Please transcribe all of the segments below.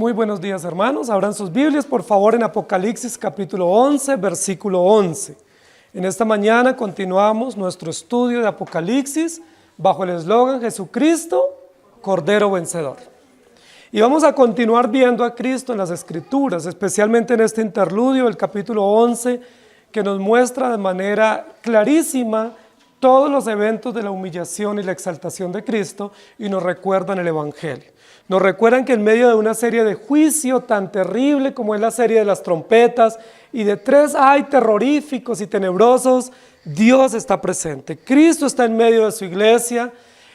Muy buenos días, hermanos. Abran sus Biblias, por favor, en Apocalipsis capítulo 11, versículo 11. En esta mañana continuamos nuestro estudio de Apocalipsis bajo el eslogan Jesucristo, Cordero Vencedor. Y vamos a continuar viendo a Cristo en las Escrituras, especialmente en este interludio, el capítulo 11, que nos muestra de manera clarísima todos los eventos de la humillación y la exaltación de Cristo y nos recuerdan el Evangelio. Nos recuerdan que en medio de una serie de juicio tan terrible como es la serie de las trompetas y de tres ay terroríficos y tenebrosos, Dios está presente. Cristo está en medio de su iglesia,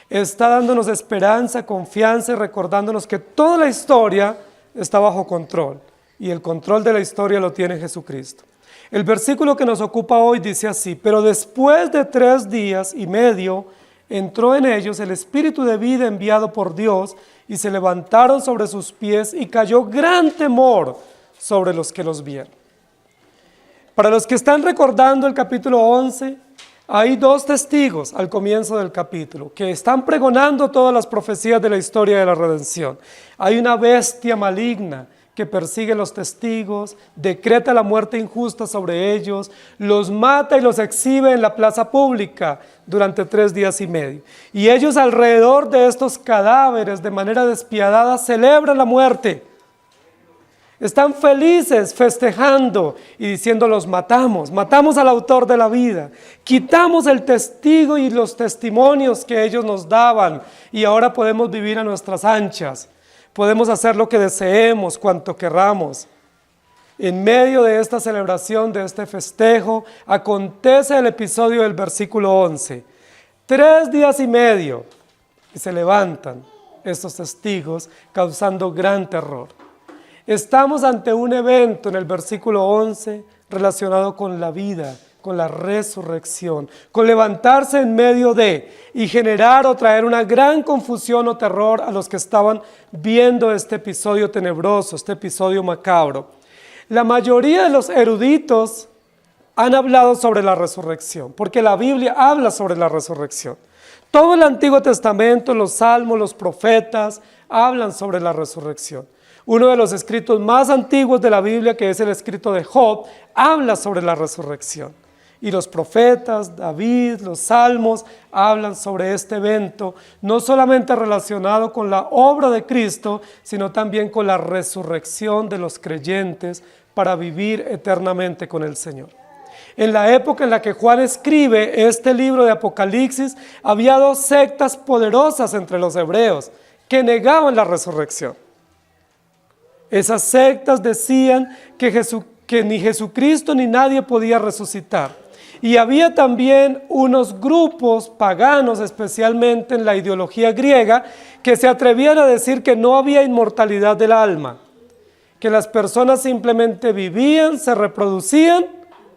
está dándonos esperanza, confianza y recordándonos que toda la historia está bajo control y el control de la historia lo tiene Jesucristo. El versículo que nos ocupa hoy dice así: pero después de 3 días y medio entró en ellos el espíritu de vida enviado por Dios y se levantaron sobre sus pies y cayó gran temor sobre los que los vieron. Para los que están recordando el capítulo 11, hay 2 testigos al comienzo del capítulo que están pregonando todas las profecías de la historia de la redención. Hay una bestia maligna que persigue a los testigos, decreta la muerte injusta sobre ellos, los mata y los exhibe en la plaza pública durante 3 días y medio. Y ellos alrededor de estos cadáveres, de manera despiadada, celebran la muerte. Están felices, festejando y diciendo: los matamos, matamos al autor de la vida, quitamos el testigo y los testimonios que ellos nos daban y ahora podemos vivir a nuestras anchas. Podemos hacer lo que deseemos, cuanto querramos. En medio de esta celebración, de este festejo, acontece el episodio del versículo 11. 3 días y medio y se levantan estos testigos causando gran terror. Estamos ante un evento en el versículo 11 relacionado con la vida, con la resurrección, con levantarse en medio de y generar o traer una gran confusión o terror a los que estaban viendo este episodio tenebroso, este episodio macabro. La mayoría de los eruditos han hablado sobre la resurrección, porque la Biblia habla sobre la resurrección. Todo el Antiguo Testamento, los Salmos, los profetas, hablan sobre la resurrección. Uno de los escritos más antiguos de la Biblia, que es el escrito de Job, habla sobre la resurrección. Y los profetas, David, los salmos, hablan sobre este evento, no solamente relacionado con la obra de Cristo, sino también con la resurrección de los creyentes para vivir eternamente con el Señor. En la época en la que Juan escribe este libro de Apocalipsis, había 2 sectas poderosas entre los hebreos que negaban la resurrección. Esas sectas decían que ni Jesucristo ni nadie podía resucitar. Y había también unos grupos paganos, especialmente en la ideología griega, que se atrevían a decir que no había inmortalidad del alma, que las personas simplemente vivían, se reproducían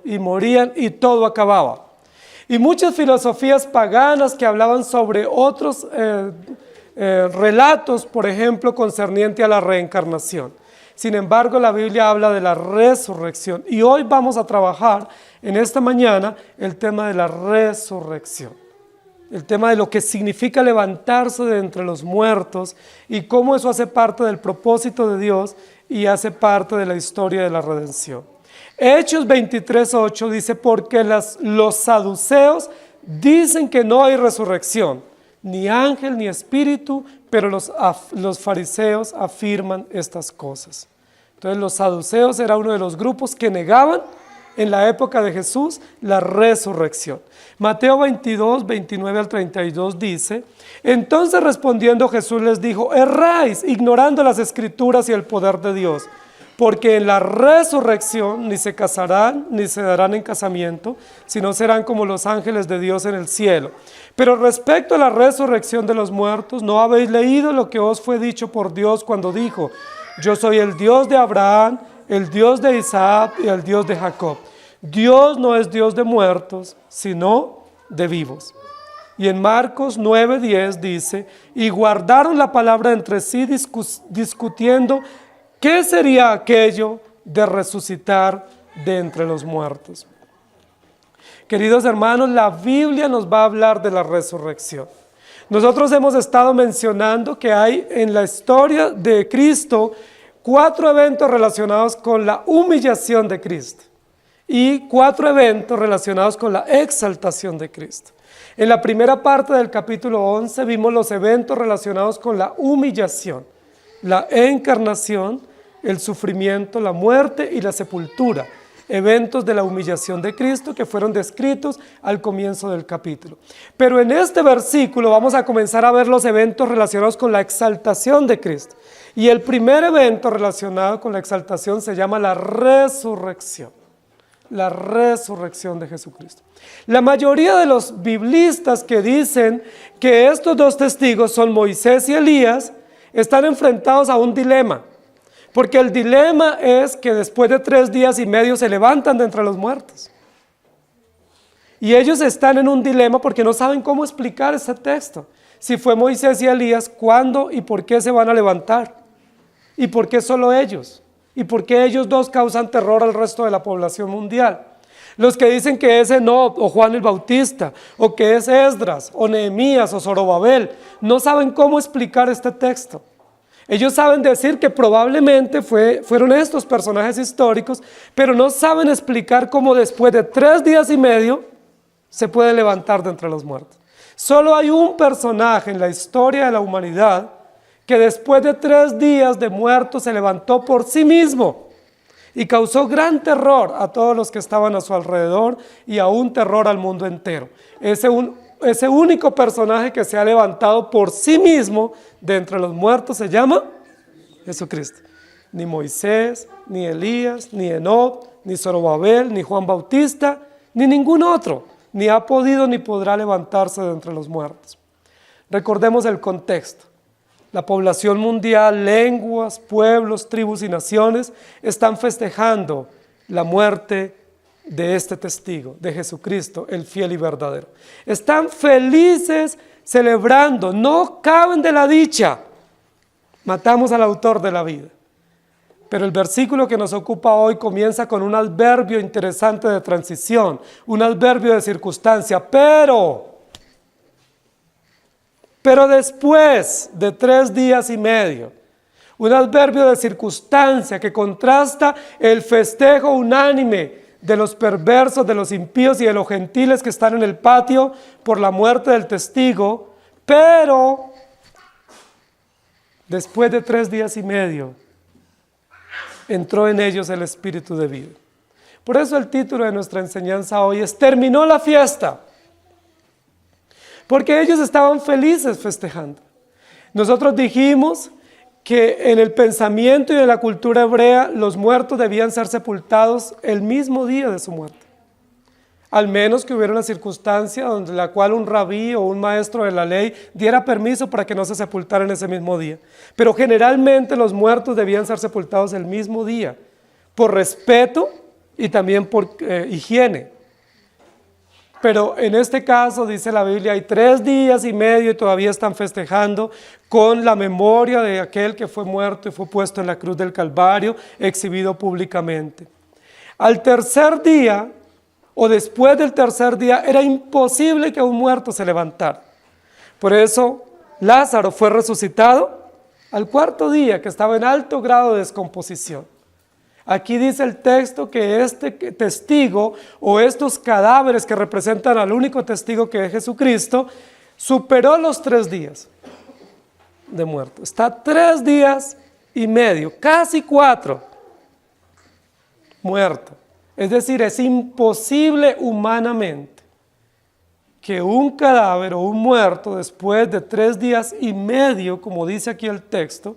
y morían y todo acababa. Y muchas filosofías paganas que hablaban sobre otros relatos, por ejemplo, concerniente a la reencarnación. Sin embargo, la Biblia habla de la resurrección y hoy vamos a trabajar en esta mañana el tema de la resurrección, el tema de lo que significa levantarse de entre los muertos y cómo eso hace parte del propósito de Dios y hace parte de la historia de la redención. Hechos 23:8 dice: porque los saduceos dicen que no hay resurrección, ni ángel ni espíritu, pero los fariseos afirman estas cosas. Entonces los saduceos era uno de los grupos que negaban en la época de Jesús la resurrección. Mateo 22, 29 al 32 dice: entonces respondiendo Jesús les dijo: erráis, ignorando las escrituras y el poder de Dios, porque en la resurrección ni se casarán ni se darán en casamiento, sino serán como los ángeles de Dios en el cielo. Pero respecto a la resurrección de los muertos, ¿no habéis leído lo que os fue dicho por Dios cuando dijo: yo soy el Dios de Abraham, el Dios de Isaac y el Dios de Jacob? Dios no es Dios de muertos, sino de vivos. Y en Marcos 9:10 dice: y guardaron la palabra entre sí discutiendo qué sería aquello de resucitar de entre los muertos. Queridos hermanos, la Biblia nos va a hablar de la resurrección. Nosotros hemos estado mencionando que hay en la historia de Cristo 4 eventos relacionados con la humillación de Cristo y 4 eventos relacionados con la exaltación de Cristo. En la primera parte del capítulo 11 vimos los eventos relacionados con la humillación, la encarnación, el sufrimiento, la muerte y la sepultura. Eventos de la humillación de Cristo que fueron descritos al comienzo del capítulo. Pero en este versículo vamos a comenzar a ver los eventos relacionados con la exaltación de Cristo. Y el primer evento relacionado con la exaltación se llama la resurrección. La resurrección de Jesucristo. La mayoría de los biblistas que dicen que estos 2 testigos son Moisés y Elías están enfrentados a un dilema. Porque el dilema es que después de 3 días y medio se levantan de entre los muertos. Y ellos están en un dilema porque no saben cómo explicar este texto. Si fue Moisés y Elías, ¿cuándo y por qué se van a levantar? ¿Y por qué solo ellos? ¿Y por qué ellos 2 causan terror al resto de la población mundial? Los que dicen que es Enoc o Juan el Bautista, o que es Esdras, o Nehemías, o Zorobabel, no saben cómo explicar este texto. Ellos saben decir que probablemente fueron estos personajes históricos, pero no saben explicar cómo después de 3 días y medio se puede levantar de entre los muertos. Solo hay un personaje en la historia de la humanidad que después de 3 días de muerto se levantó por sí mismo y causó gran terror a todos los que estaban a su alrededor y aún terror al mundo entero. Ese único personaje que se ha levantado por sí mismo de entre los muertos se llama Jesucristo. Ni Moisés, ni Elías, ni Enoc, ni Zorobabel, ni Juan Bautista, ni ningún otro, ni ha podido ni podrá levantarse de entre los muertos. Recordemos el contexto. La población mundial, lenguas, pueblos, tribus y naciones están festejando la muerte de este testigo, de Jesucristo, el fiel y verdadero. Están felices celebrando, no caben de la dicha. Matamos al autor de la vida. Pero el versículo que nos ocupa hoy comienza con un adverbio interesante de transición, un adverbio de circunstancia, pero después de 3 días y medio, un adverbio de circunstancia que contrasta el festejo unánime de los perversos, de los impíos y de los gentiles que están en el patio por la muerte del testigo, pero después de 3 días y medio entró en ellos el espíritu de vida. Por eso el título de nuestra enseñanza hoy es "Terminó la fiesta", porque ellos estaban felices festejando. Nosotros dijimos que en el pensamiento y en la cultura hebrea los muertos debían ser sepultados el mismo día de su muerte, al menos que hubiera una circunstancia donde la cual un rabí o un maestro de la ley diera permiso para que no se sepultaran ese mismo día. Pero generalmente los muertos debían ser sepultados el mismo día, por respeto y también por higiene. Pero en este caso, dice la Biblia, hay 3 días y medio y todavía están festejando con la memoria de aquel que fue muerto y fue puesto en la cruz del Calvario, exhibido públicamente. Al tercer día, o después del tercer día, era imposible que un muerto se levantara. Por eso Lázaro fue resucitado al 4.º día, que estaba en alto grado de descomposición. Aquí dice el texto que este testigo o estos cadáveres que representan al único testigo que es Jesucristo, superó los 3 días de muerto. Está 3 días y medio, casi 4, muerto. Es decir, es imposible humanamente que un cadáver o un muerto después de 3 días y medio, como dice aquí el texto,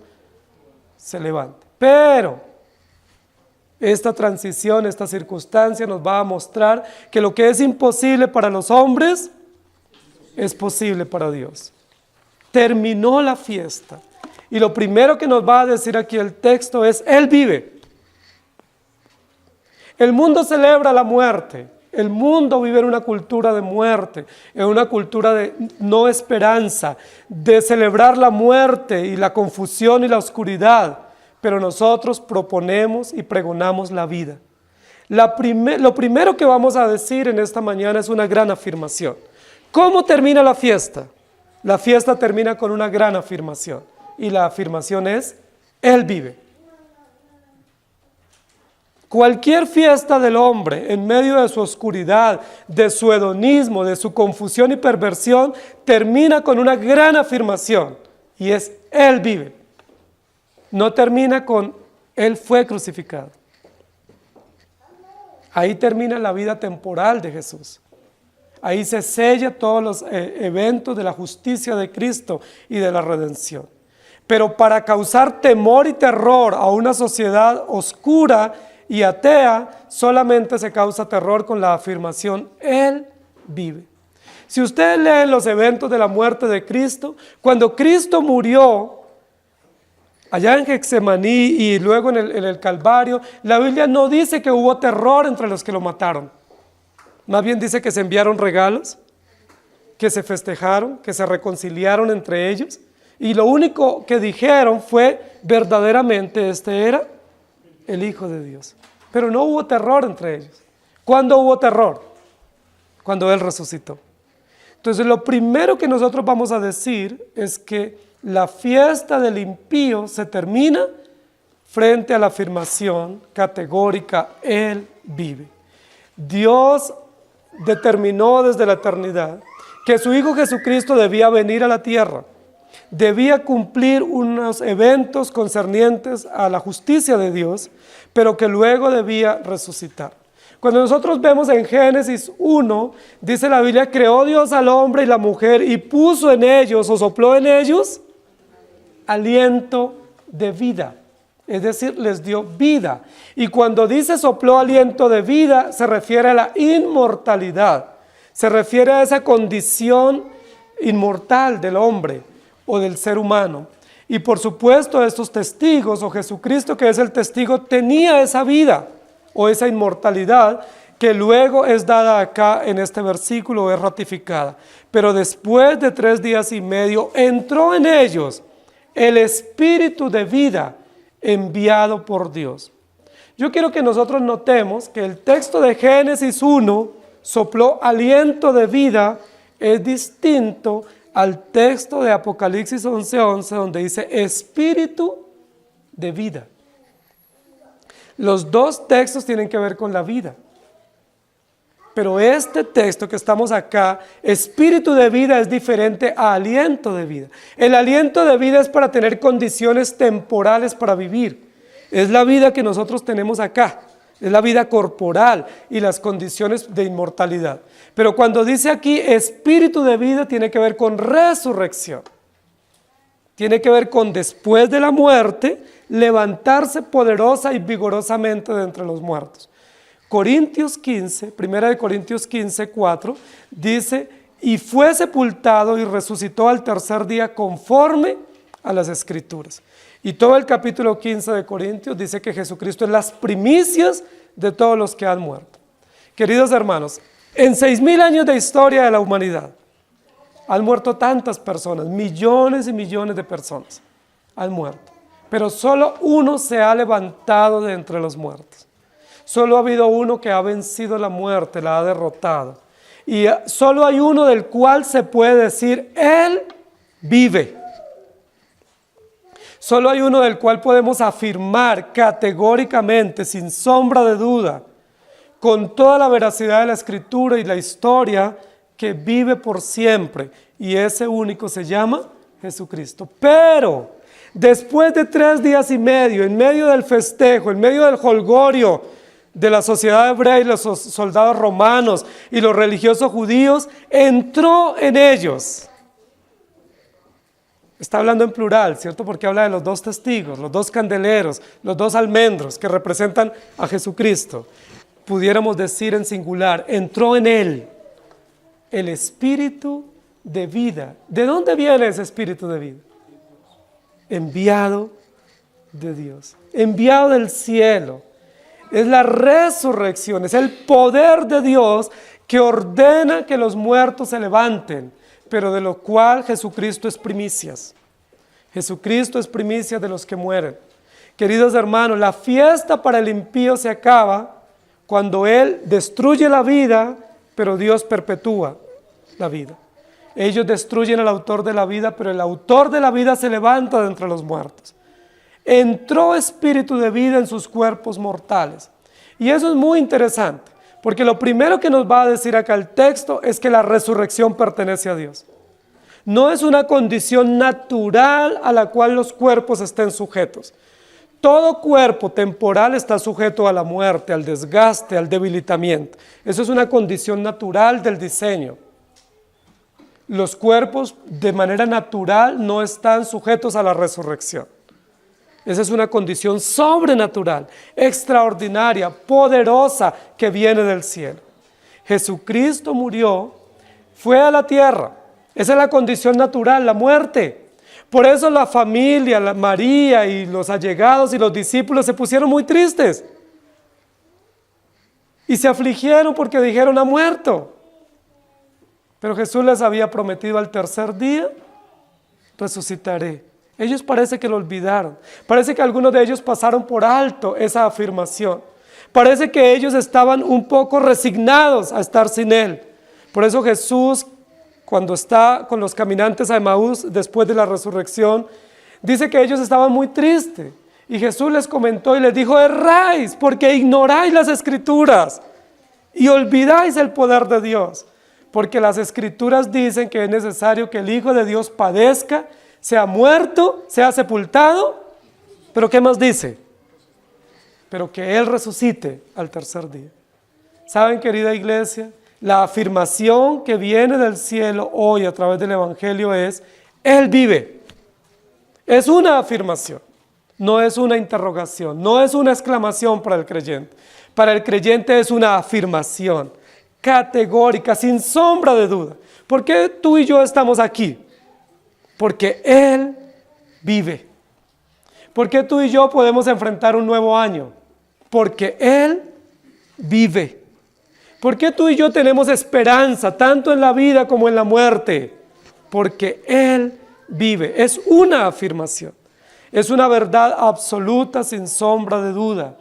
se levante. Pero esta transición, esta circunstancia nos va a mostrar que lo que es imposible para los hombres es posible para Dios. Terminó la fiesta. Y lo primero que nos va a decir aquí el texto es: Él vive. El mundo celebra la muerte. El mundo vive en una cultura de muerte, en una cultura de no esperanza, de celebrar la muerte y la confusión y la oscuridad. Pero nosotros proponemos y pregonamos la vida. Lo primero que vamos a decir en esta mañana es una gran afirmación. ¿Cómo termina la fiesta? La fiesta termina con una gran afirmación. Y la afirmación es: Él vive. Cualquier fiesta del hombre en medio de su oscuridad, de su hedonismo, de su confusión y perversión, termina con una gran afirmación, y es: Él vive. No termina con Él fue crucificado. Ahí termina la vida temporal de Jesús. Ahí se sella todos los eventos de la justicia de Cristo y de la redención. Pero para causar temor y terror a una sociedad oscura y atea, solamente se causa terror con la afirmación: Él vive. Si ustedes leen los eventos de la muerte de Cristo, cuando Cristo murió allá en Getsemaní y luego en el Calvario, la Biblia no dice que hubo terror entre los que lo mataron. Más bien dice que se enviaron regalos, que se festejaron, que se reconciliaron entre ellos. Y lo único que dijeron fue: verdaderamente este era el Hijo de Dios. Pero no hubo terror entre ellos. ¿Cuándo hubo terror? Cuando Él resucitó. Entonces lo primero que nosotros vamos a decir es que la fiesta del impío se termina frente a la afirmación categórica: Él vive. Dios determinó desde la eternidad que su Hijo Jesucristo debía venir a la tierra, debía cumplir unos eventos concernientes a la justicia de Dios, pero que luego debía resucitar. Cuando nosotros vemos en Génesis 1, dice la Biblia: creó Dios al hombre y la mujer y puso en ellos, o sopló en ellos, aliento de vida. Es decir, les dio vida. Y cuando dice sopló aliento de vida, se refiere a la inmortalidad. Se refiere a esa condición inmortal del hombre o del ser humano. Y por supuesto estos testigos, o Jesucristo que es el testigo, tenía esa vida o esa inmortalidad que luego es dada acá en este versículo, es ratificada. Pero después de 3 días y medio entró en ellos el Espíritu de vida enviado por Dios. Yo quiero que nosotros notemos que el texto de Génesis 1, sopló aliento de vida, es distinto al texto de Apocalipsis 11:11, donde dice Espíritu de vida. Los dos textos tienen que ver con la vida. Pero este texto que estamos acá, espíritu de vida, es diferente a aliento de vida. El aliento de vida es para tener condiciones temporales para vivir. Es la vida que nosotros tenemos acá. Es la vida corporal y las condiciones de inmortalidad. Pero cuando dice aquí espíritu de vida, tiene que ver con resurrección. Tiene que ver con después de la muerte, levantarse poderosa y vigorosamente de entre los muertos. Corintios 15, 1 Corintios 15, 4, dice: y fue sepultado y resucitó al tercer día conforme a las Escrituras. Y todo el capítulo 15 de Corintios dice que Jesucristo es las primicias de todos los que han muerto. Queridos hermanos, en 6,000 años de historia de la humanidad, han muerto tantas personas, millones y millones de personas han muerto. Pero solo uno se ha levantado de entre los muertos. Solo ha habido uno que ha vencido la muerte, la ha derrotado. Y solo hay uno del cual se puede decir: Él vive. Solo hay uno del cual podemos afirmar categóricamente, sin sombra de duda, con toda la veracidad de la Escritura y la historia, que vive por siempre. Y ese único se llama Jesucristo. Pero después de 3 días y medio, en medio del festejo, en medio del jolgorio de la sociedad hebrea y los soldados romanos y los religiosos judíos, entró en ellos. Está hablando en plural, ¿cierto? Porque habla de los 2 testigos, los 2 candeleros, los 2 almendros que representan a Jesucristo. Pudiéramos decir en singular: entró en él el espíritu de vida. ¿De dónde viene ese espíritu de vida? Enviado de Dios, enviado del cielo. Es la resurrección, es el poder de Dios que ordena que los muertos se levanten, pero de lo cual Jesucristo es primicias. Jesucristo es primicia de los que mueren. Queridos hermanos, la fiesta para el impío se acaba cuando Él destruye la vida, pero Dios perpetúa la vida. Ellos destruyen al autor de la vida, pero el autor de la vida se levanta de entre los muertos. Entró espíritu de vida en sus cuerpos mortales. Y eso es muy interesante, porque lo primero que nos va a decir acá el texto es que la resurrección pertenece a Dios. No es una condición natural a la cual los cuerpos estén sujetos. Todo cuerpo temporal está sujeto a la muerte, al desgaste, al debilitamiento. Eso es una condición natural del diseño. Los cuerpos de manera natural no están sujetos a la resurrección. Esa es una condición sobrenatural, extraordinaria, poderosa, que viene del cielo. Jesucristo murió, fue a la tierra. Esa es la condición natural, la muerte. Por eso la familia, María y los allegados y los discípulos se pusieron muy tristes. Y se afligieron porque dijeron: ha muerto. Pero Jesús les había prometido: al tercer día resucitaré. Ellos parece que lo olvidaron. Parece que algunos de ellos pasaron por alto esa afirmación. Parece que ellos estaban un poco resignados a estar sin Él. Por eso Jesús, cuando está con los caminantes a Emaús después de la resurrección, dice que ellos estaban muy tristes. Y Jesús les comentó y les dijo: erráis porque ignoráis las Escrituras y olvidáis el poder de Dios. Porque las Escrituras dicen que es necesario que el Hijo de Dios padezca, sea muerto, sea sepultado. ¿Pero qué más dice? Pero que Él resucite al tercer día. ¿Saben, querida iglesia? La afirmación que viene del cielo hoy a través del Evangelio es: Él vive. Es una afirmación, no es una interrogación, no es una exclamación para el creyente. Para el creyente es una afirmación categórica, sin sombra de duda. ¿Por qué tú y yo estamos aquí? Porque Él vive. ¿Por qué tú y yo podemos enfrentar un nuevo año? Porque Él vive. ¿Por qué tú y yo tenemos esperanza, tanto en la vida como en la muerte? Porque Él vive. Es una afirmación. Es una verdad absoluta, sin sombra de duda.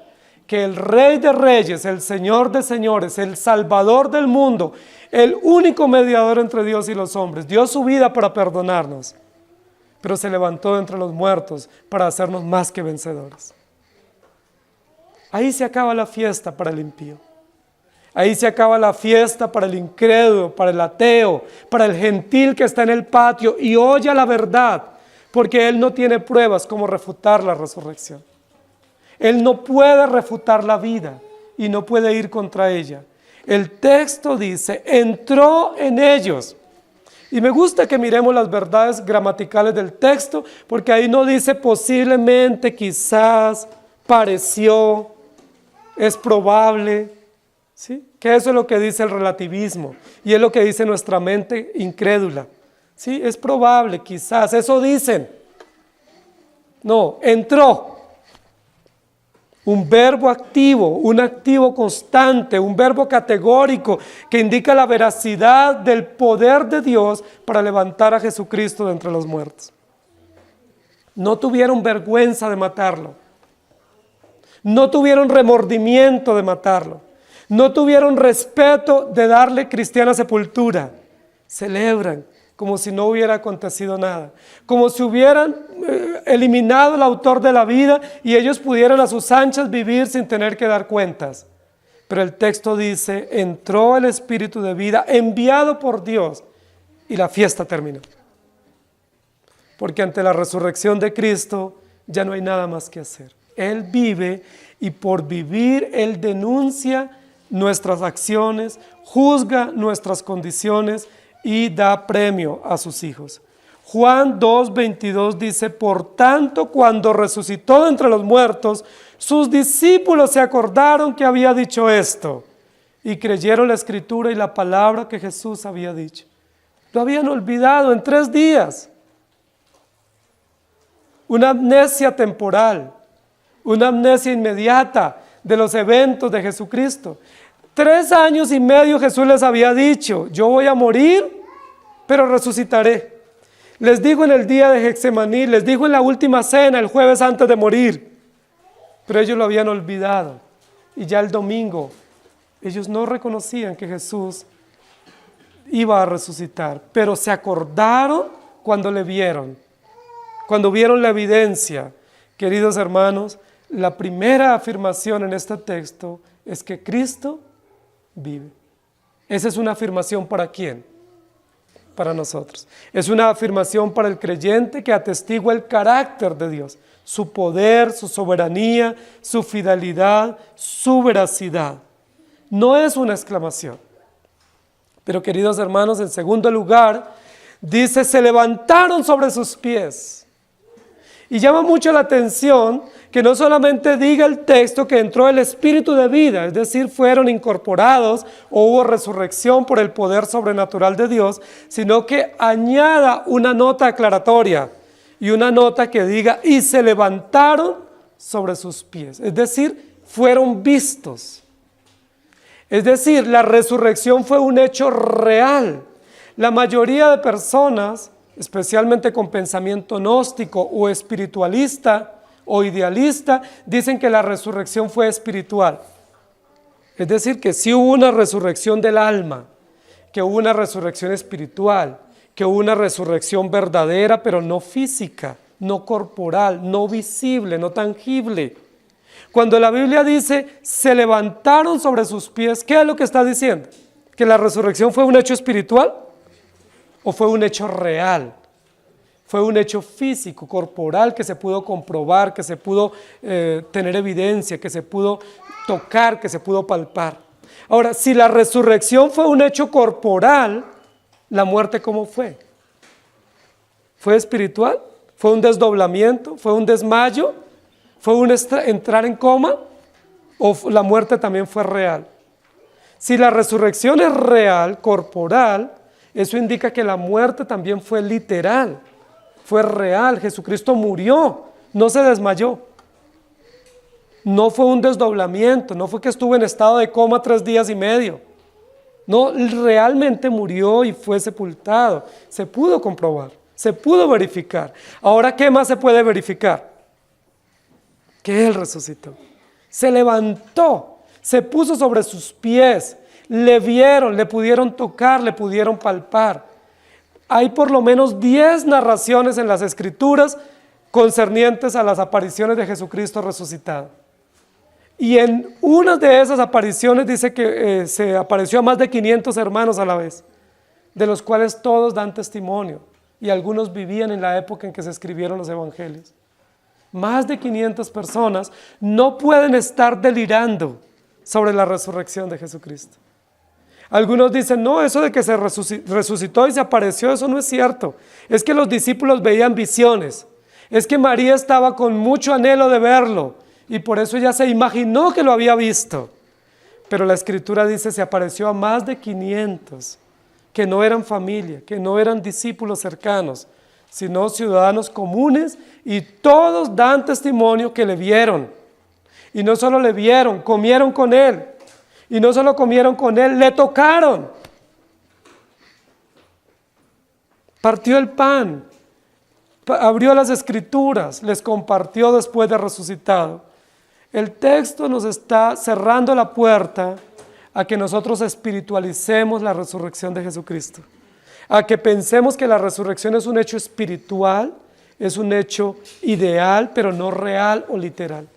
Que el Rey de Reyes, el Señor de Señores, el Salvador del mundo, el único mediador entre Dios y los hombres, dio su vida para perdonarnos, pero se levantó de entre los muertos para hacernos más que vencedores. Ahí se acaba la fiesta para el impío. Ahí se acaba la fiesta para el incrédulo, para el ateo, para el gentil que está en el patio y oye la verdad, porque él no tiene pruebas como refutar la resurrección. Él no puede refutar la vida y no puede ir contra ella. El texto dice: entró en ellos. Y me gusta que miremos las verdades gramaticales del texto, porque ahí no dice posiblemente, quizás, pareció, es probable, ¿sí? Que eso es lo que dice el relativismo y es lo que dice nuestra mente incrédula. ¿Sí? Es probable, quizás, eso dicen. No, entró. Un verbo activo, un activo constante, un verbo categórico que indica la veracidad del poder de Dios para levantar a Jesucristo de entre los muertos. No tuvieron vergüenza de matarlo. No tuvieron remordimiento de matarlo. No tuvieron respeto de darle cristiana sepultura. Celebran como si no hubiera acontecido nada, como si hubieran eliminado al autor de la vida y ellos pudieran a sus anchas vivir sin tener que dar cuentas. Pero el texto dice: entró el Espíritu de vida enviado por Dios y la fiesta terminó. Porque ante la resurrección de Cristo ya no hay nada más que hacer. Él vive y por vivir Él denuncia nuestras acciones, juzga nuestras condiciones y da premio a sus hijos. Juan 2:22 dice: por tanto, cuando resucitó de entre los muertos, sus discípulos se acordaron que había dicho esto y creyeron la Escritura y la palabra que Jesús había dicho. Lo habían olvidado en 3 días. Una amnesia temporal, una amnesia inmediata de los eventos de Jesucristo. 3 años y medio Jesús les había dicho: yo voy a morir, pero resucitaré. Les dijo en el día de Getsemaní, les dijo en la última cena, el jueves antes de morir. Pero ellos lo habían olvidado. Y ya el domingo, ellos no reconocían que Jesús iba a resucitar. Pero se acordaron cuando le vieron. Cuando vieron la evidencia. Queridos hermanos, La primera afirmación en este texto es que Cristo vive. Esa es una afirmación ¿para quién? Para nosotros. Es una afirmación para el creyente que atestigua el carácter de Dios, su poder, su soberanía, su fidelidad, su veracidad. No es una exclamación. Pero queridos hermanos, en segundo lugar, dice, se levantaron sobre sus pies. Y llama mucho la atención que no solamente diga el texto que entró el espíritu de vida, es decir, fueron incorporados o hubo resurrección por el poder sobrenatural de Dios, sino que añada una nota aclaratoria y una nota que diga, y se levantaron sobre sus pies, es decir, fueron vistos. Es decir, la resurrección fue un hecho real. La mayoría de personas, especialmente con pensamiento gnóstico o espiritualista o idealista, dicen que la resurrección fue espiritual. Es decir, que sí hubo una resurrección del alma, que hubo una resurrección espiritual, que hubo una resurrección verdadera, pero no física, no corporal, no visible, no tangible. Cuando la Biblia dice, se levantaron sobre sus pies, ¿qué es lo que está diciendo? ¿Que la resurrección fue un hecho espiritual o fue un hecho real? Fue un hecho físico, corporal, que se pudo comprobar, que se pudo tener evidencia, que se pudo tocar, que se pudo palpar. Ahora, si la resurrección fue un hecho corporal, ¿la muerte cómo fue? ¿Fue espiritual? ¿Fue un desdoblamiento? ¿Fue un desmayo? ¿Fue un entrar en coma? ¿O la muerte también fue real? Si la resurrección es real, corporal, eso indica que la muerte también fue literal, fue real. Jesucristo murió, no se desmayó. No fue un desdoblamiento, no fue que estuvo en estado de coma 3 días y medio. No, realmente murió y fue sepultado. Se pudo comprobar, se pudo verificar. Ahora, ¿qué más se puede verificar? Que Él resucitó, se levantó, se puso sobre sus pies, le vieron, le pudieron tocar, le pudieron palpar. Hay por lo menos 10 narraciones en las Escrituras concernientes a las apariciones de Jesucristo resucitado. Y en una de esas apariciones dice que se apareció a más de 500 hermanos a la vez, de los cuales todos dan testimonio, y algunos vivían en la época en que se escribieron los evangelios. Más de 500 personas no pueden estar delirando sobre la resurrección de Jesucristo. Algunos dicen, no, eso de que se resucitó y se apareció, eso no es cierto. Es que los discípulos veían visiones. Es que María estaba con mucho anhelo de verlo y por eso ella se imaginó que lo había visto. Pero la Escritura dice, se apareció a más de 500 que no eran familia, que no eran discípulos cercanos, sino ciudadanos comunes, y todos dan testimonio que le vieron. Y no solo le vieron, comieron con Él. Y no solo comieron con Él, le tocaron. Partió el pan, abrió las Escrituras, les compartió después de resucitado. El texto nos está cerrando la puerta a que nosotros espiritualicemos la resurrección de Jesucristo. A que pensemos que la resurrección es un hecho espiritual, es un hecho ideal, pero no real o literal.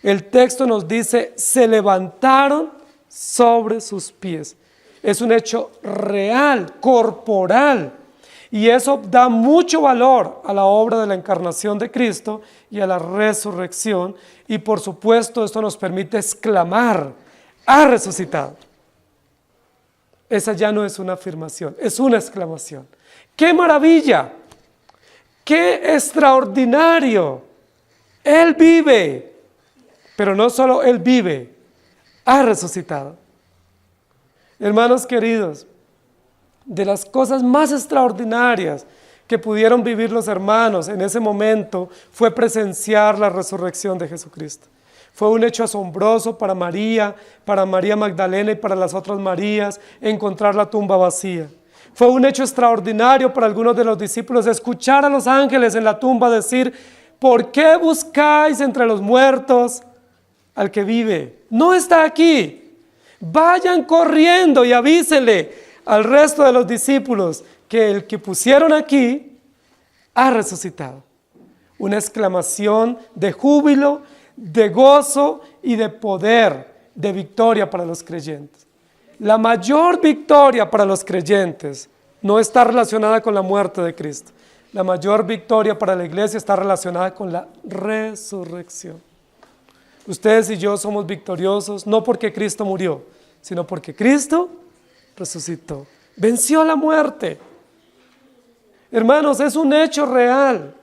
El texto nos dice, se levantaron sobre sus pies. Es un hecho real, corporal, y eso da mucho valor a la obra de la encarnación de Cristo y a la resurrección, y por supuesto esto nos permite exclamar, ha resucitado. Esa ya no es una afirmación, es una exclamación. ¡Qué maravilla! ¡Qué extraordinario! Él vive, pero no solo Él vive, ha resucitado. Hermanos queridos, de las cosas más extraordinarias que pudieron vivir los hermanos en ese momento fue presenciar la resurrección de Jesucristo. Fue un hecho asombroso para María Magdalena y para las otras Marías encontrar la tumba vacía. Fue un hecho extraordinario para algunos de los discípulos escuchar a los ángeles en la tumba decir, ¿por qué buscáis entre los muertos al que vive? No está aquí. Vayan corriendo y avísenle al resto de los discípulos que el que pusieron aquí ha resucitado. Una exclamación de júbilo, de gozo y de poder, de victoria para los creyentes. La mayor victoria para los creyentes no está relacionada con la muerte de Cristo. La mayor victoria para la iglesia está relacionada con la resurrección. Ustedes y yo somos victoriosos no porque Cristo murió, sino porque Cristo resucitó. Venció la muerte. Hermanos, es un hecho real.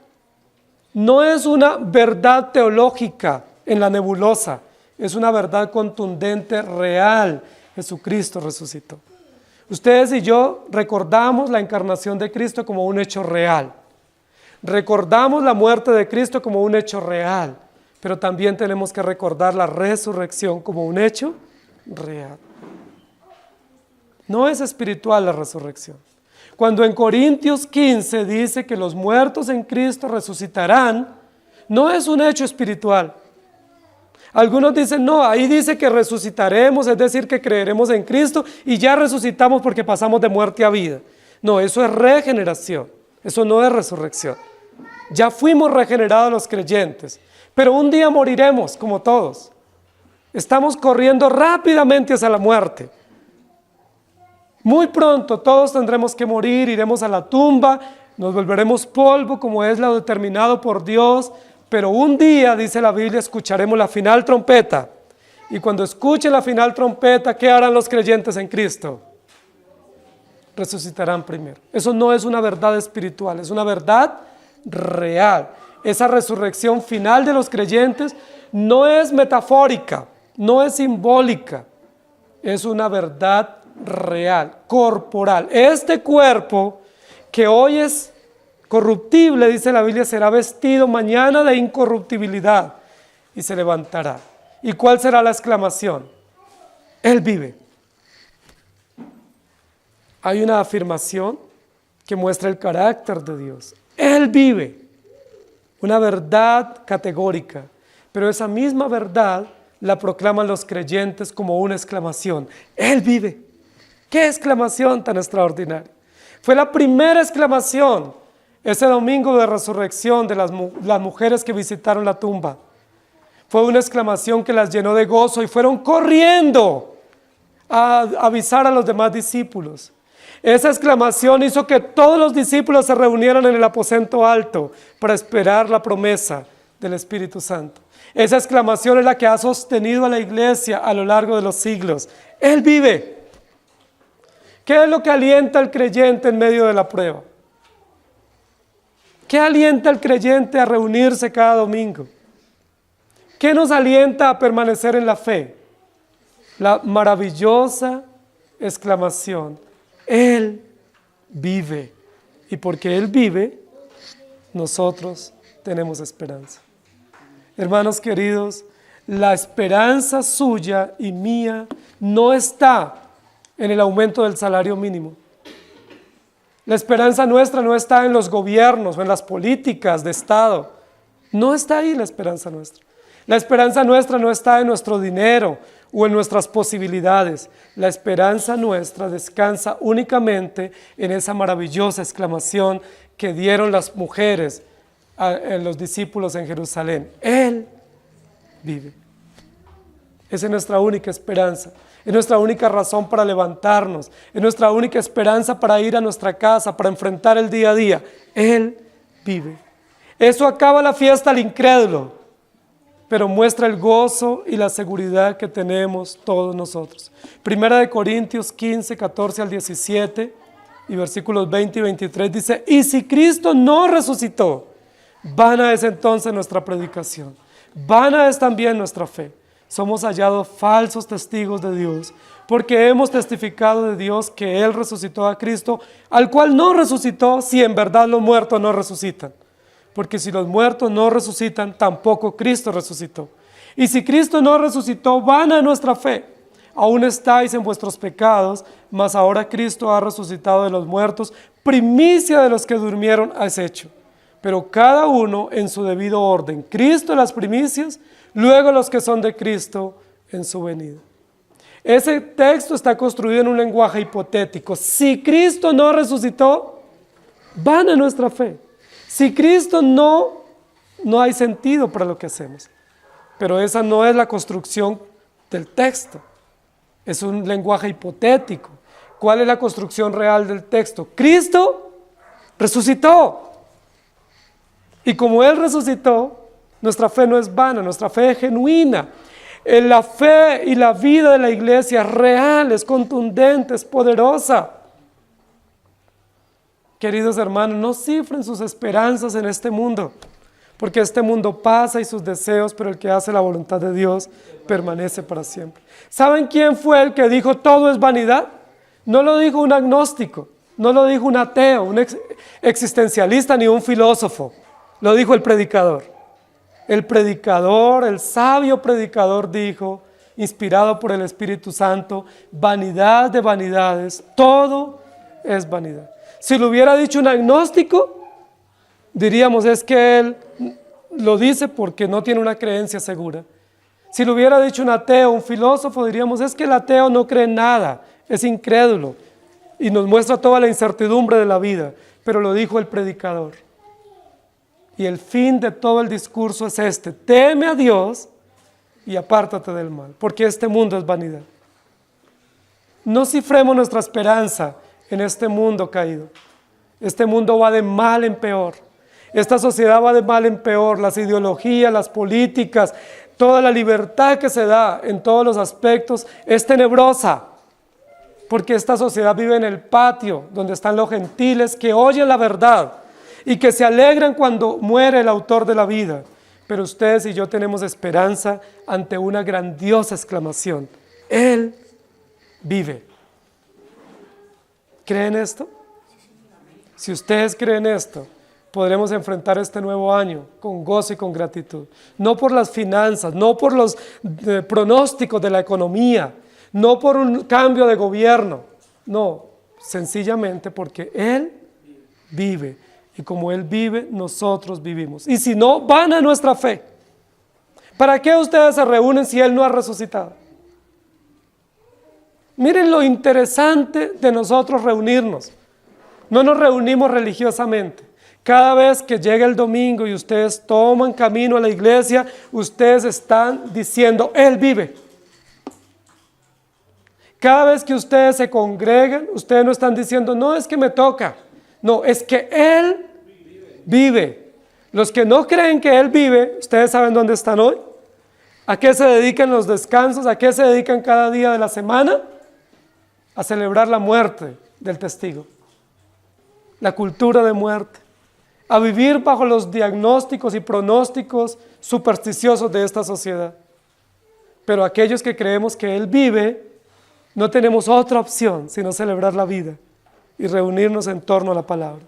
No es una verdad teológica en la nebulosa. Es una verdad contundente, real. Jesucristo resucitó. Ustedes y yo recordamos la encarnación de Cristo como un hecho real. Recordamos la muerte de Cristo como un hecho real. Pero también tenemos que recordar la resurrección como un hecho real. No es espiritual la resurrección. Cuando en Corintios 15 dice que los muertos en Cristo resucitarán, no es un hecho espiritual. Algunos dicen, no, ahí dice que resucitaremos, es decir, que creeremos en Cristo y ya resucitamos porque pasamos de muerte a vida. No, eso es regeneración, eso no es resurrección. Ya fuimos regenerados los creyentes, pero un día moriremos como todos. Estamos corriendo rápidamente hacia la muerte. Muy pronto todos tendremos que morir, iremos a la tumba, nos volveremos polvo como es lo determinado por Dios, pero un día, dice la Biblia, escucharemos la final trompeta. Y cuando escuchen la final trompeta, ¿qué harán los creyentes en Cristo? Resucitarán primero. Eso no es una verdad espiritual, es una verdad real. Esa resurrección final de los creyentes no es metafórica, no es simbólica, es una verdad real, corporal. Este cuerpo que hoy es corruptible, dice la Biblia, será vestido mañana de incorruptibilidad y se levantará. ¿Y cuál será la exclamación? Él vive. Hay una afirmación que muestra el carácter de Dios. Él vive. Una verdad categórica, pero esa misma verdad la proclaman los creyentes como una exclamación. Él vive. ¡Qué exclamación tan extraordinaria! Fue la primera exclamación ese domingo de resurrección de las mujeres que visitaron la tumba. Fue una exclamación que las llenó de gozo y fueron corriendo a avisar a los demás discípulos. Esa exclamación hizo que todos los discípulos se reunieran en el aposento alto para esperar la promesa del Espíritu Santo. Esa exclamación es la que ha sostenido a la iglesia a lo largo de los siglos. Él vive. ¿Qué es lo que alienta al creyente en medio de la prueba? ¿Qué alienta al creyente a reunirse cada domingo? ¿Qué nos alienta a permanecer en la fe? La maravillosa exclamación. Él vive. Y porque Él vive, nosotros tenemos esperanza. Hermanos queridos, la esperanza suya y mía no está en el aumento del salario mínimo. La esperanza nuestra no está en los gobiernos o en las políticas de Estado. No está ahí la esperanza nuestra. La esperanza nuestra no está en nuestro dinero o en nuestras posibilidades. La esperanza nuestra descansa únicamente en esa maravillosa exclamación que dieron las mujeres a los discípulos en Jerusalén. Él vive. Esa es nuestra única esperanza. Es nuestra única razón para levantarnos. Es nuestra única esperanza para ir a nuestra casa, para enfrentar el día a día. Él vive. Eso acaba la fiesta al incrédulo, pero muestra el gozo y la seguridad que tenemos todos nosotros. Primera de Corintios 15, 14 al 17 y versículos 20 y 23 dice: y si Cristo no resucitó, vana es entonces nuestra predicación, vana es también nuestra fe. Somos hallados falsos testigos de Dios, porque hemos testificado de Dios que Él resucitó a Cristo, al cual no resucitó, si en verdad los muertos no resucitan. Porque si los muertos no resucitan, tampoco Cristo resucitó. Y si Cristo no resucitó, vana es nuestra fe. Aún estáis en vuestros pecados, mas ahora Cristo ha resucitado de los muertos, primicia de los que durmieron es hecho. Pero cada uno en su debido orden. Cristo las primicias, luego los que son de Cristo en su venida. Ese texto está construido en un lenguaje hipotético. Si Cristo no resucitó, vana es nuestra fe. Si Cristo no hay sentido para lo que hacemos. pero esa no es la construcción del texto. Es un lenguaje hipotético. ¿Cuál es la construcción real del texto? Cristo resucitó. Y como Él resucitó, nuestra fe no es vana, nuestra fe es genuina. La fe y la vida de la iglesia es real, es contundente, es poderosa. Queridos hermanos, no cifren sus esperanzas en este mundo, porque este mundo pasa y sus deseos, pero el que hace la voluntad de Dios permanece para siempre. ¿Saben quién fue el que dijo todo es vanidad? No lo dijo un agnóstico, no lo dijo un ateo, un existencialista ni un filósofo. Lo dijo el predicador. El predicador, el sabio predicador dijo, inspirado por el Espíritu Santo, vanidad de vanidades, todo es vanidad. Si lo hubiera dicho un agnóstico, diríamos es que él lo dice porque no tiene una creencia segura. Si lo hubiera dicho un ateo, un filósofo, diríamos es que el ateo no cree en nada, es incrédulo y nos muestra toda la incertidumbre de la vida, pero lo dijo el predicador. Y el fin de todo el discurso es este: teme a Dios y apártate del mal, porque este mundo es vanidad. No cifremos nuestra esperanza en este mundo caído. Este mundo va de mal en peor. Esta sociedad va de mal en peor. Las ideologías, las políticas, toda la libertad que se da en todos los aspectos es tenebrosa, porque esta sociedad vive en el patio donde están los gentiles que oyen la verdad y que se alegran cuando muere el autor de la vida. Pero ustedes y yo tenemos esperanza ante una grandiosa exclamación: Él vive. ¿Creen esto? Si ustedes creen esto, podremos enfrentar este nuevo año con gozo y con gratitud. No por las finanzas, no por los pronósticos de la economía, no por un cambio de gobierno, no, sencillamente porque Él vive. Y como Él vive, nosotros vivimos. Y si no, van a nuestra fe. ¿Para qué ustedes se reúnen si Él no ha resucitado? Miren lo interesante de nosotros reunirnos. No nos reunimos religiosamente. Cada vez que llega el domingo y ustedes toman camino a la iglesia, ustedes están diciendo, Él vive. Cada vez que ustedes se congregan, ustedes no están diciendo, no es que me toca. No, es que Él vive. Los que no creen que Él vive, ¿ustedes saben dónde están hoy? ¿A qué se dedican los descansos? ¿A qué se dedican cada día de la semana? A celebrar la muerte del testigo. La cultura de muerte. A vivir bajo los diagnósticos y pronósticos supersticiosos de esta sociedad. Pero aquellos que creemos que Él vive, no tenemos otra opción sino celebrar la vida y reunirnos en torno a la palabra.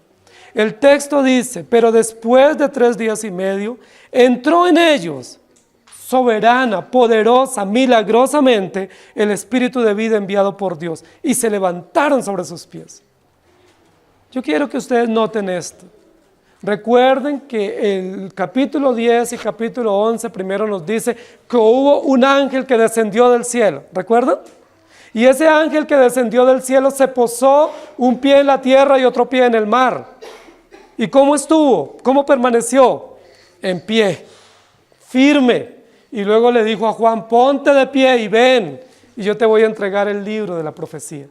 El texto dice, pero después de 3 días y medio, entró en ellos, soberana, poderosa, milagrosamente, el Espíritu de vida enviado por Dios, y se levantaron sobre sus pies. Yo quiero que ustedes noten esto. Recuerden que el capítulo 10 y capítulo 11 primero nos dice que hubo un ángel que descendió del cielo. ¿Recuerdan? Y ese ángel que descendió del cielo se posó un pie en la tierra y otro pie en el mar. ¿Y cómo estuvo? ¿Cómo permaneció? En pie, firme. Y luego le dijo a Juan, ponte de pie y ven, y yo te voy a entregar el libro de la profecía.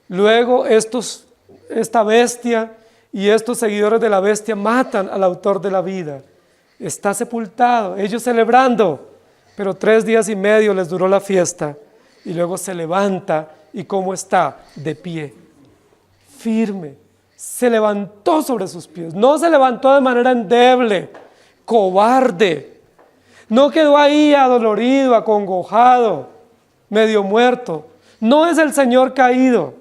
Luego esta bestia y estos seguidores de la bestia matan al autor de la vida. Está sepultado, ellos celebrando, pero 3 días y medio les duró la fiesta. Y luego se levanta, ¿y cómo está? De pie, firme. Se levantó sobre sus pies, no se levantó de manera endeble, cobarde. No quedó ahí adolorido, acongojado, medio muerto. No es el Señor caído,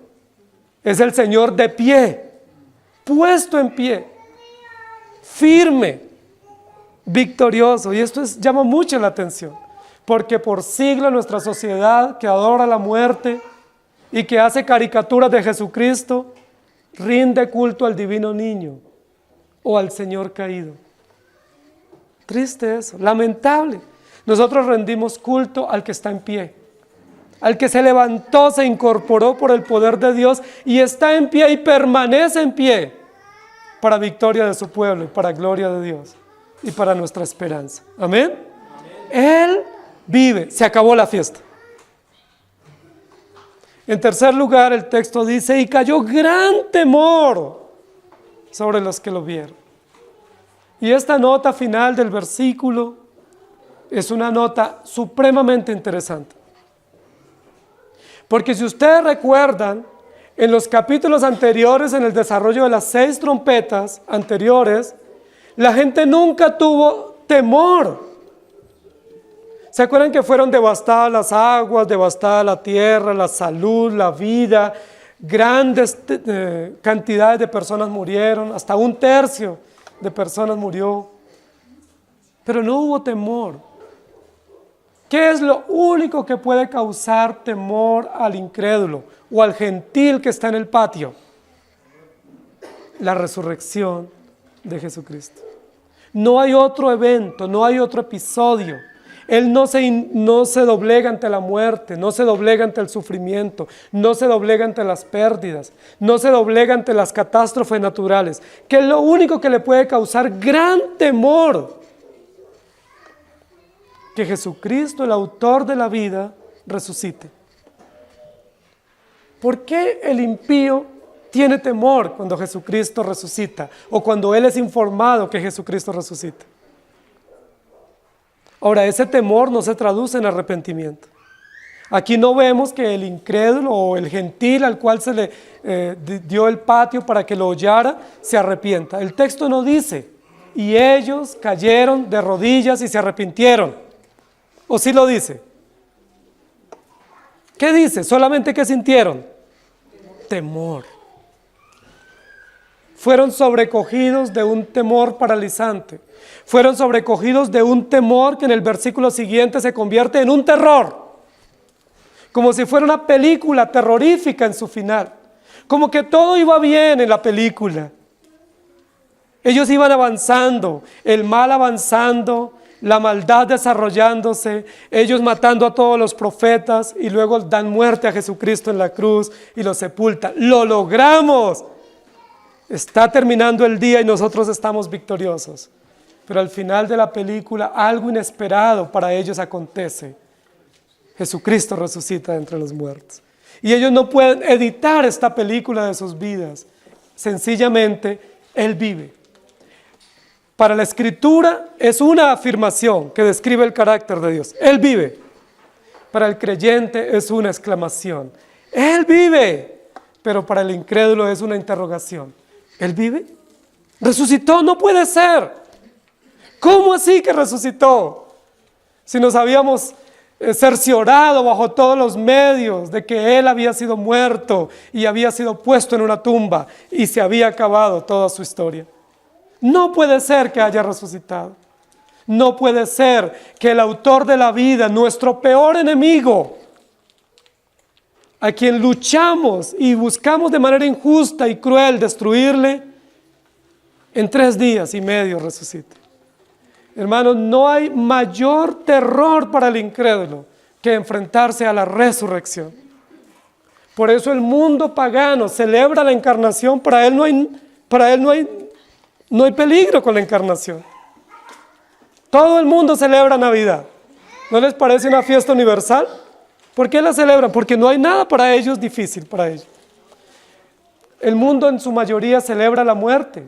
es el Señor de pie, puesto en pie, firme, victorioso. Y esto llama mucho la atención, porque por siglos nuestra sociedad que adora la muerte y que hace caricaturas de Jesucristo, rinde culto al divino niño o al Señor caído. Triste eso, lamentable. Nosotros rendimos culto al que está en pie, al que se levantó, se incorporó por el poder de Dios y está en pie y permanece en pie para victoria de su pueblo y para gloria de Dios y para nuestra esperanza. Amén. Él vive. Se acabó la fiesta. En tercer lugar, el texto dice, y cayó gran temor sobre los que lo vieron. Y esta nota final del versículo es una nota supremamente interesante. Porque si ustedes recuerdan, en los capítulos anteriores, en el desarrollo de las 6 trompetas anteriores, la gente nunca tuvo temor. ¿Se acuerdan que fueron devastadas las aguas, devastada la tierra, la salud, la vida? Grandes cantidades de personas murieron, hasta 1/3 de personas murió. Pero no hubo temor. ¿Qué es lo único que puede causar temor al incrédulo o al gentil que está en el patio? La resurrección de Jesucristo. No hay otro evento, no hay otro episodio. Él no se doblega ante la muerte, no se doblega ante el sufrimiento, no se doblega ante las pérdidas, no se doblega ante las catástrofes naturales, que es lo único que le puede causar gran temor. Que Jesucristo, el autor de la vida, resucite. ¿Por qué el impío tiene temor cuando Jesucristo resucita? O cuando él es informado que Jesucristo resucita. Ahora, ese temor no se traduce en arrepentimiento. Aquí no vemos que el incrédulo o el gentil al cual se le dio el patio para que lo hollara, se arrepienta. El texto no dice, y ellos cayeron de rodillas y se arrepintieron. ¿O sí lo dice? ¿Qué dice? Solamente que sintieron temor. Fueron sobrecogidos de un temor paralizante. Fueron sobrecogidos de un temor que en el versículo siguiente se convierte en un terror. Como si fuera una película terrorífica en su final. Como que todo iba bien en la película. Ellos iban avanzando, el mal avanzando, la maldad desarrollándose, ellos matando a todos los profetas y luego dan muerte a Jesucristo en la cruz y lo sepultan. ¡Lo logramos! Está terminando el día y nosotros estamos victoriosos. Pero al final de la película algo inesperado para ellos acontece. Jesucristo resucita de entre los muertos. Y ellos no pueden editar esta película de sus vidas. Sencillamente, Él vive. Para la Escritura es una afirmación que describe el carácter de Dios. Él vive. Para el creyente es una exclamación. Él vive. Pero para el incrédulo es una interrogación. ¿Él vive? ¿Resucitó? No puede ser. ¿Cómo así que resucitó? Si nos habíamos cerciorado bajo todos los medios de que Él había sido muerto y había sido puesto en una tumba y se había acabado toda su historia. No puede ser que haya resucitado. No puede ser que el autor de la vida, nuestro peor enemigo, a quien luchamos y buscamos de manera injusta y cruel destruirle, en 3 días y medio resucite. Hermanos, no hay mayor terror para el incrédulo que enfrentarse a la resurrección. Por eso el mundo pagano celebra la encarnación. Para él no hay peligro con la encarnación. Todo el mundo celebra Navidad. ¿No les parece una fiesta universal? ¿Por qué la celebran? Porque no hay nada para ellos difícil para ellos. El mundo en su mayoría celebra la muerte.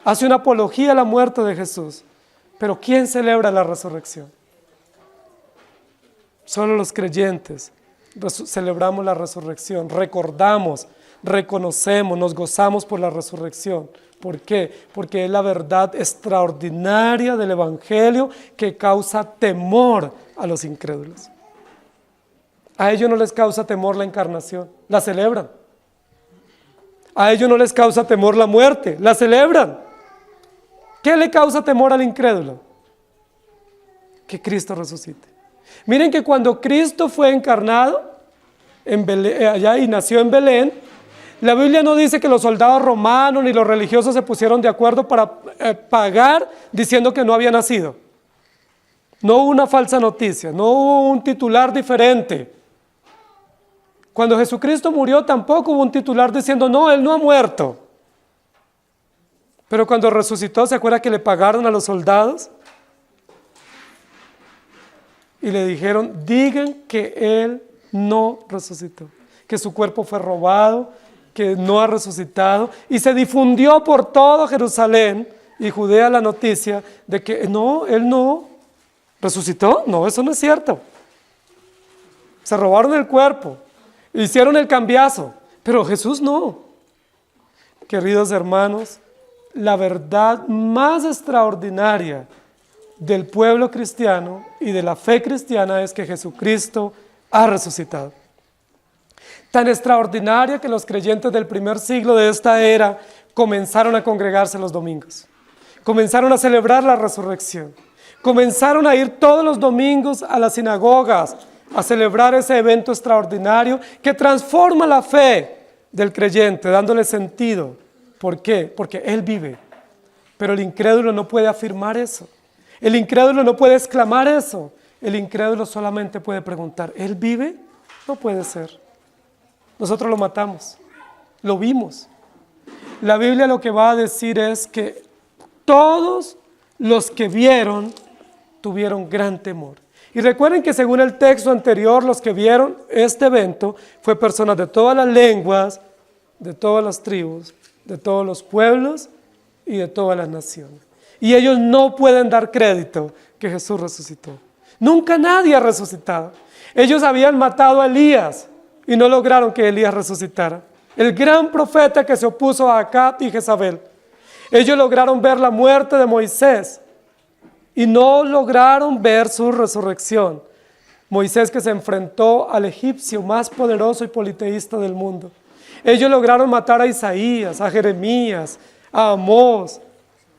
Hace una apología a la muerte de Jesús. Pero ¿quién celebra la resurrección? Solo los creyentes celebramos la resurrección, recordamos, reconocemos, nos gozamos por la resurrección. ¿Por qué? Porque es la verdad extraordinaria del Evangelio que causa temor a los incrédulos. A ellos no les causa temor la encarnación, la celebran. A ellos no les causa temor la muerte, la celebran. ¿Qué le causa temor al incrédulo? Que Cristo resucite. Miren que cuando Cristo fue encarnado en Belén, allá y nació en Belén, la Biblia no dice que los soldados romanos ni los religiosos se pusieron de acuerdo para pagar diciendo que no había nacido. No hubo una falsa noticia, no hubo un titular diferente. Cuando Jesucristo murió tampoco hubo un titular diciendo no, Él no ha muerto. Pero cuando resucitó, ¿se acuerda que le pagaron a los soldados? y le dijeron, digan que Él no resucitó, que su cuerpo fue robado, que no ha resucitado, y se difundió por todo Jerusalén y Judea la noticia de que no, Él no resucitó. No, eso no es cierto. Se robaron el cuerpo, hicieron el cambiazo, pero Jesús no. Queridos hermanos, la verdad más extraordinaria del pueblo cristiano y de la fe cristiana es que Jesucristo ha resucitado. Tan extraordinaria que los creyentes del primer siglo de esta era comenzaron a congregarse los domingos, comenzaron a celebrar la resurrección, comenzaron a ir todos los domingos a las sinagogas a celebrar ese evento extraordinario que transforma la fe del creyente, dándole sentido. ¿Por qué? Porque Él vive. Pero el incrédulo no puede afirmar eso. El incrédulo no puede exclamar eso. El incrédulo solamente puede preguntar, ¿Él vive? No puede ser. Nosotros lo matamos, lo vimos. La Biblia lo que va a decir es que todos los que vieron tuvieron gran temor. Y recuerden que según el texto anterior, los que vieron este evento fue personas de todas las lenguas, de todas las tribus, de todos los pueblos y de todas las naciones. Y ellos no pueden dar crédito que Jesús resucitó. Nunca nadie ha resucitado. Ellos habían matado a Elías y no lograron que Elías resucitara. El gran profeta que se opuso a Acab y Jezabel. Ellos lograron ver la muerte de Moisés y no lograron ver su resurrección. Moisés, que se enfrentó al egipcio más poderoso y politeísta del mundo. Ellos lograron matar a Isaías, a Jeremías, a Amós,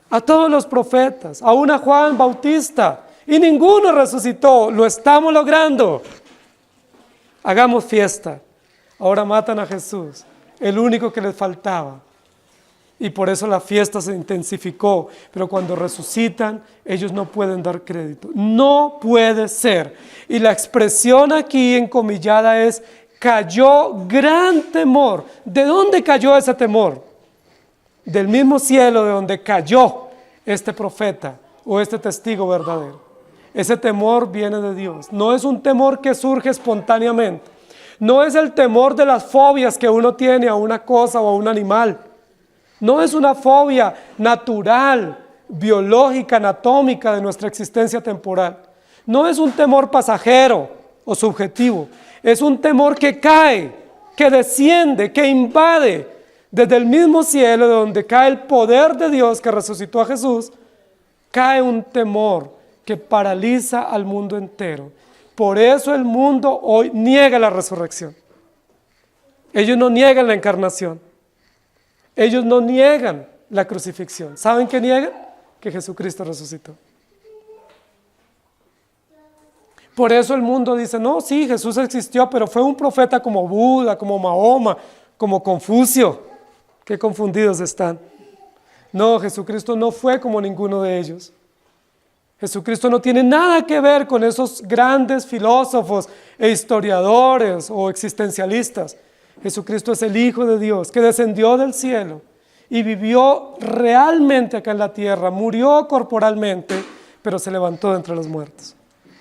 a todos los profetas, aún a Juan Bautista, y ninguno resucitó. Lo estamos logrando. Hagamos fiesta. Ahora matan a Jesús, el único que les faltaba. Y por eso la fiesta se intensificó. Pero cuando resucitan, ellos no pueden dar crédito. No puede ser. Y la expresión aquí encomillada es, cayó gran temor. ¿De dónde cayó ese temor? Del mismo cielo de donde cayó este profeta o este testigo verdadero. Ese temor viene de Dios. No es un temor que surge espontáneamente. No es el temor de las fobias que uno tiene a una cosa o a un animal. No es una fobia natural, biológica, anatómica de nuestra existencia temporal. No es un temor pasajero o subjetivo. Es un temor que cae, que desciende, que invade desde el mismo cielo de donde cae el poder de Dios que resucitó a Jesús. Cae un temor que paraliza al mundo entero. Por eso el mundo hoy niega la resurrección. Ellos no niegan la encarnación. Ellos no niegan la crucifixión. ¿Saben qué niegan? Que Jesucristo resucitó. Por eso el mundo dice, no, sí, Jesús existió, pero fue un profeta como Buda, como Mahoma, como Confucio. Qué confundidos están. No, Jesucristo no fue como ninguno de ellos. Jesucristo no tiene nada que ver con esos grandes filósofos e historiadores o existencialistas. Jesucristo es el Hijo de Dios que descendió del cielo y vivió realmente acá en la tierra, murió corporalmente, pero se levantó de entre los muertos.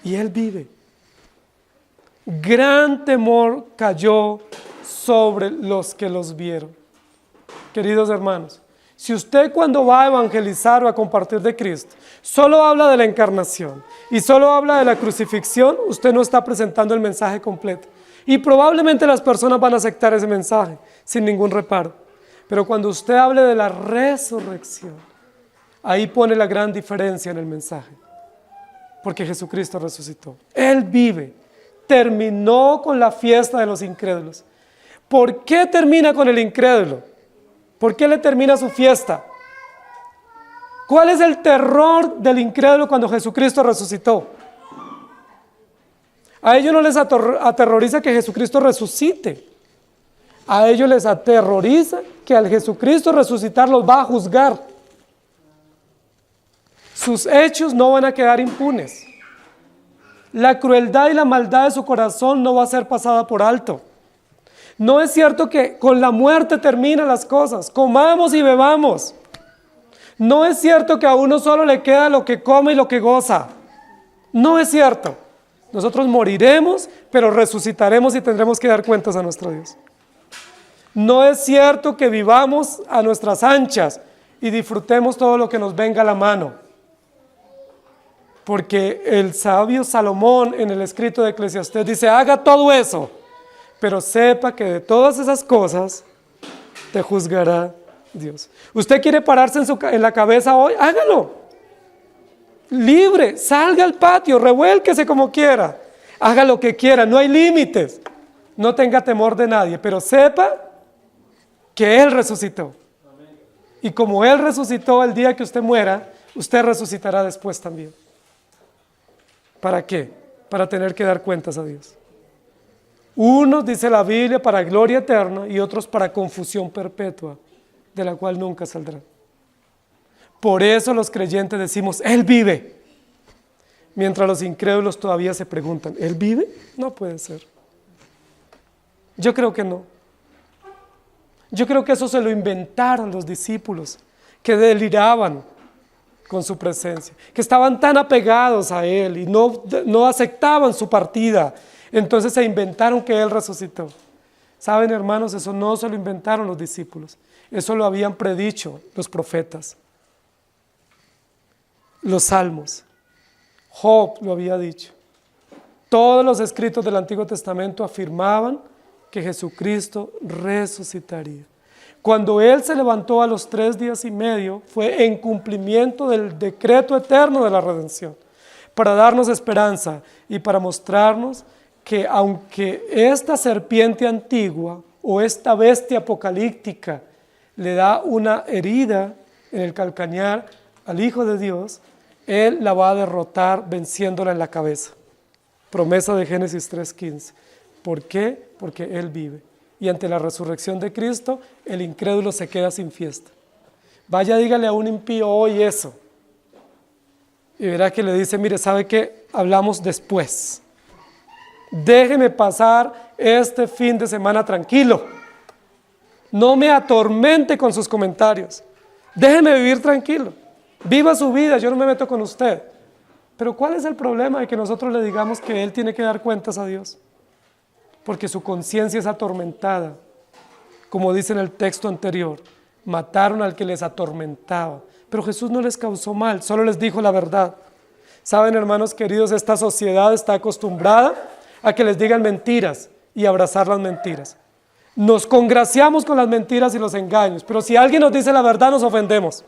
Y Él vive. Gran temor cayó sobre los que los vieron. Queridos hermanos, si usted cuando va a evangelizar o a compartir de Cristo, solo habla de la encarnación y solo habla de la crucifixión, usted no está presentando el mensaje completo. Y probablemente las personas van a aceptar ese mensaje sin ningún reparo. Pero cuando usted hable de la resurrección, ahí pone la gran diferencia en el mensaje. Porque Jesucristo resucitó. Él vive. Terminó con la fiesta de los incrédulos. ¿Por qué termina con el incrédulo? ¿Por qué le termina su fiesta? ¿Cuál es el terror del incrédulo cuando Jesucristo resucitó? A ellos no les aterroriza que Jesucristo resucite. A ellos les aterroriza que al Jesucristo resucitar los va a juzgar. Sus hechos no van a quedar impunes. La crueldad y la maldad de su corazón no va a ser pasada por alto. No es cierto que con la muerte terminan las cosas. Comamos y bebamos. No es cierto que a uno solo le queda lo que come y lo que goza. No es cierto. Nosotros moriremos, pero resucitaremos y tendremos que dar cuentas a nuestro Dios. No es cierto que vivamos a nuestras anchas y disfrutemos todo lo que nos venga a la mano. Porque el sabio Salomón en el escrito de Eclesiastés dice, haga todo eso, pero sepa que de todas esas cosas te juzgará Dios. ¿Usted quiere pararse en la cabeza hoy? Hágalo. Libre, salga al patio, revuélquese como quiera. Haga lo que quiera, no hay límites. No tenga temor de nadie, pero sepa que Él resucitó. Y como Él resucitó el día que usted muera, usted resucitará después también. ¿Para qué? Para tener que dar cuentas a Dios. Unos, dice la Biblia, para gloria eterna y otros para confusión perpetua, de la cual nunca saldrán. Por eso los creyentes decimos, Él vive. Mientras los incrédulos todavía se preguntan, ¿Él vive? No puede ser. Yo creo que no. Yo creo que eso se lo inventaron los discípulos, que deliraban con su presencia, que estaban tan apegados a Él y no aceptaban su partida. Entonces se inventaron que Él resucitó. ¿Saben, hermanos? Eso no se lo inventaron los discípulos. Eso lo habían predicho los profetas. Los salmos. Job lo había dicho. Todos los escritos del Antiguo Testamento afirmaban que Jesucristo resucitaría. Cuando Él se levantó a los 3 días y medio, fue en cumplimiento del decreto eterno de la redención, para darnos esperanza y para mostrarnos que aunque esta serpiente antigua o esta bestia apocalíptica le da una herida en el calcañar al Hijo de Dios, Él la va a derrotar venciéndola en la cabeza. Promesa de Génesis 3:15. ¿Por qué? Porque Él vive. Y ante la resurrección de Cristo, el incrédulo se queda sin fiesta. Vaya, dígale a un impío hoy eso. Y verá que le dice, mire, ¿sabe qué? Hablamos después. Déjeme pasar este fin de semana tranquilo. No me atormente con sus comentarios. Déjeme vivir tranquilo. Viva su vida, yo no me meto con usted. Pero ¿cuál es el problema de que nosotros le digamos que Él tiene que dar cuentas a Dios? Porque su conciencia es atormentada. Como dice en el texto anterior, mataron al que les atormentaba. Pero Jesús no les causó mal, solo les dijo la verdad. Saben, hermanos queridos, esta sociedad está acostumbrada a que les digan mentiras y abrazar las mentiras. Nos congraciamos con las mentiras y los engaños, pero si alguien nos dice la verdad nos ofendemos.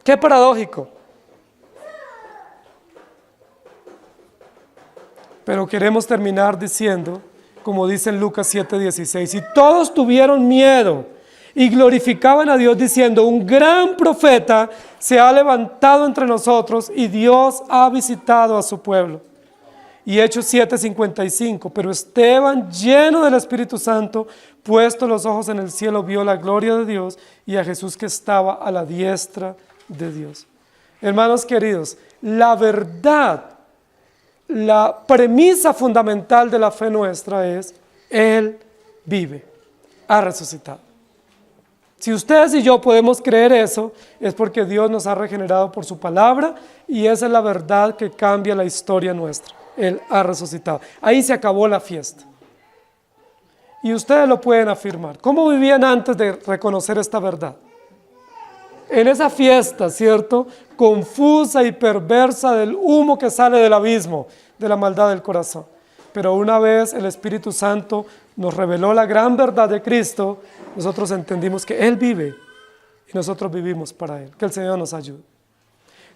¡Qué paradójico! Pero queremos terminar diciendo, como dice en Lucas 7:16, y todos tuvieron miedo y glorificaban a Dios diciendo, un gran profeta se ha levantado entre nosotros y Dios ha visitado a su pueblo. Y Hechos 7:55, pero Esteban, lleno del Espíritu Santo, puesto los ojos en el cielo, vio la gloria de Dios y a Jesús que estaba a la diestra de Dios. Hermanos queridos, la verdad, la premisa fundamental de la fe nuestra es, Él vive, ha resucitado. Si ustedes y yo podemos creer eso, es porque Dios nos ha regenerado por su palabra y esa es la verdad que cambia la historia nuestra. Él ha resucitado. Ahí se acabó la fiesta. Y ustedes lo pueden afirmar. ¿Cómo vivían antes de reconocer esta verdad? En esa fiesta, ¿cierto? Confusa y perversa del humo que sale del abismo, de la maldad del corazón. Pero una vez el Espíritu Santo nos reveló la gran verdad de Cristo, nosotros entendimos que Él vive y nosotros vivimos para Él. Que el Señor nos ayude.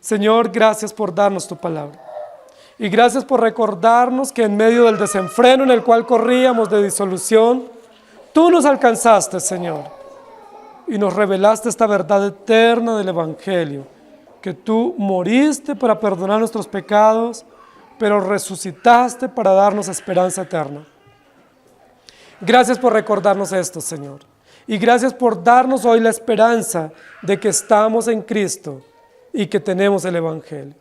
Señor, gracias por darnos tu palabra. Y gracias por recordarnos que en medio del desenfreno en el cual corríamos de disolución, tú nos alcanzaste, Señor, y nos revelaste esta verdad eterna del Evangelio, que tú moriste para perdonar nuestros pecados, pero resucitaste para darnos esperanza eterna. Gracias por recordarnos esto, Señor, y gracias por darnos hoy la esperanza de que estamos en Cristo y que tenemos el Evangelio.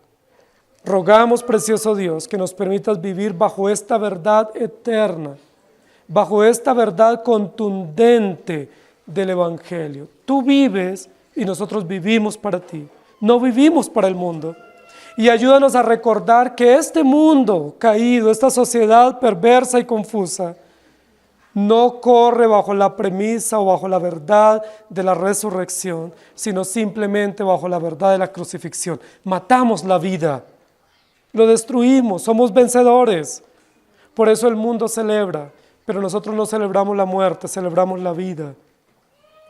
Rogamos, precioso Dios, que nos permitas vivir bajo esta verdad eterna, bajo esta verdad contundente del Evangelio. Tú vives y nosotros vivimos para ti, no vivimos para el mundo. Y ayúdanos a recordar que este mundo caído, esta sociedad perversa y confusa, no corre bajo la premisa o bajo la verdad de la resurrección, sino simplemente bajo la verdad de la crucifixión. Matamos la vida, lo destruimos, somos vencedores. Por eso el mundo celebra, pero nosotros no celebramos la muerte, celebramos la vida.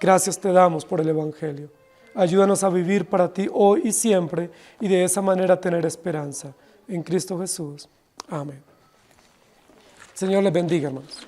Gracias te damos por el Evangelio. Ayúdanos a vivir para ti hoy y siempre y de esa manera tener esperanza. En Cristo Jesús. Amén. Señor les bendiga, hermanos.